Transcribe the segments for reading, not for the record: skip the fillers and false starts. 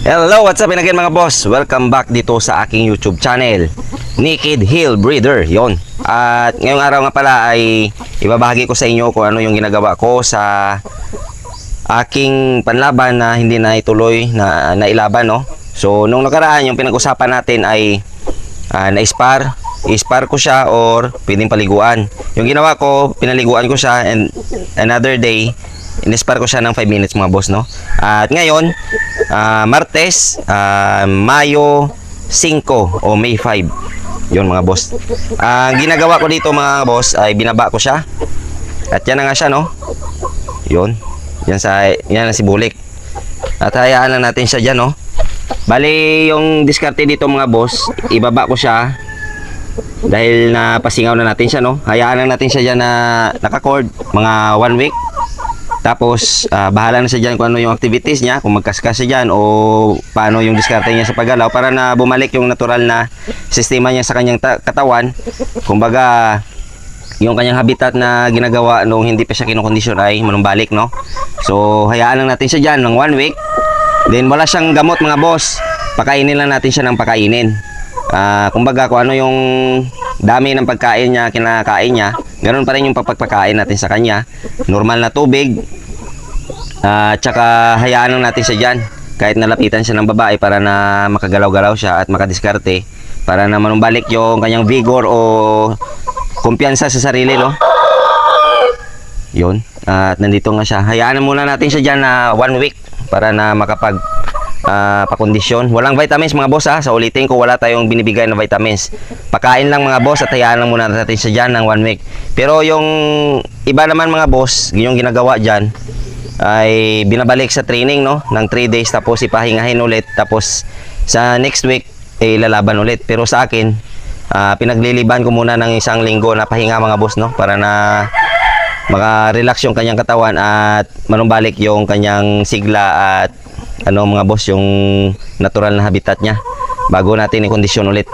Hello, what's up again mga boss? Welcome back dito sa aking YouTube channel, Naked Hill Breeder, yon. At ngayong araw nga pala ay ibabahagi ko sa inyo kung ano yung ginagawa ko sa aking panlaban na hindi na ituloy na nailaban, no? So, nung nakaraan, yung pinag-usapan natin ay i-spar ko siya or pwedeng paliguan. Yung ginawa ko, pinaliguan ko siya and another day, in-spar ko siya ng 5 minutes mga boss, no? At ngayon, Martes, Mayo 5 o May 5. Yun mga boss. Ang ginagawa ko dito mga boss ay binaba ko siya. At yan na nga siya, no? Yun. Yan na si Bulik. At hayaan lang natin siya dyan, no? Bali, yung diskarte dito mga boss, ibaba ko siya dahil napasingaw na natin siya, no? Hayaan lang natin siya dyan na naka-cord mga 1 week. Tapos, bahala na siya dyan kung ano yung activities niya, kung magkaskas siya dyan o paano yung diskarte niya sa paggalaw para na bumalik yung natural na sistema niya sa kanyang katawan. Kumbaga, yung kanyang habitat na ginagawa nung hindi pa siya kinokondisyon ay manumbalik, no? So, hayaan lang natin siya dyan ng 1 week. Then, wala siyang gamot mga boss. Pakainin lang natin siya ng pakainin. Kumbaga, kung ano yung dami ng pagkain niya, kinakain niya, ganoon pa rin yung pagpapakain natin sa kanya. Normal na tubig. Tsaka hayaan lang natin siya dyan. Kahit nalapitan siya ng babae para na makagalaw-galaw siya at makadiskarte. Para na manumbalik yung kanyang vigor o kumpiyansa sa sarili, no? Yun. At nandito nga siya. Hayaan muna natin siya dyan na 1 week para na makapag pakondisyon. Walang vitamins mga boss, ha. Sa ulitin ko, wala tayong binibigay na vitamins. Pakain lang mga boss at hayaan lang muna natin siya dyan ng 1 week. Pero yung iba naman mga boss, yung ginagawa dyan ay binabalik sa training, no? Ng 3 days tapos ipahingahin ulit. Tapos sa next week lalaban ulit. Pero sa akin, pinagliliban ko muna ng 1 linggo na pahinga mga boss, no? Para na maka-relax yung kanyang katawan at manumbalik yung kanyang sigla at mga boss, yung natural na habitat niya bago natin i-kondisyon ulit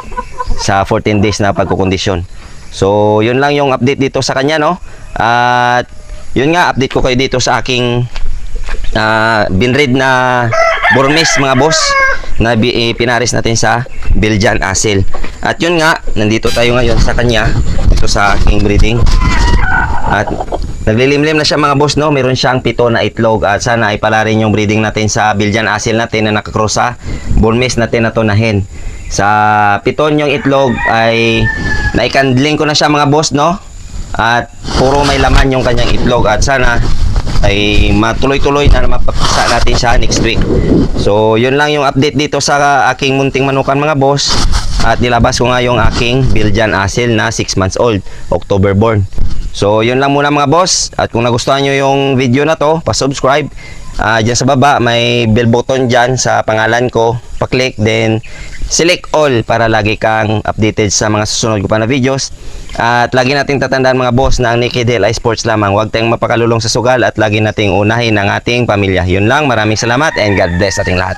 sa 14 days na pagkukondisyon. So, yun lang yung update dito sa kanya, no? At yun nga, update ko kayo dito sa aking binread na Burmese mga boss na pinaris natin sa Belgian Asil. At yun nga, nandito tayo ngayon sa kanya, dito sa aking breeding. At naglilimlim na siya mga boss, no? Meron siyang 7 na itlog at sana ay pala rin yung breeding natin sa Belgian Asil natin na nakakross sa Burmese natin na to na hen. Sa 7 yung itlog ay naikandling ko na siya mga boss, no? At puro may laman yung kanyang itlog at sana ay matuloy-tuloy na mapapisa natin siya next week. So yun lang yung update dito sa aking munting manukan mga boss. At nilabas ko nga yung aking Belgian Asil na 6 months old, October born. So yun lang muna mga boss. At kung nagustuhan nyo yung video na to, pa-subscribe. Dyan sa baba may bell button dyan sa pangalan ko, pa-click, then select all para lagi kang updated sa mga susunod ko pa na videos. At lagi nating tatandaan mga boss na ang Naked Hill ay sports lamang. Huwag tayong mapakalulong sa sugal at lagi nating unahin ang ating pamilya. Yun lang, maraming salamat and God bless ating lahat.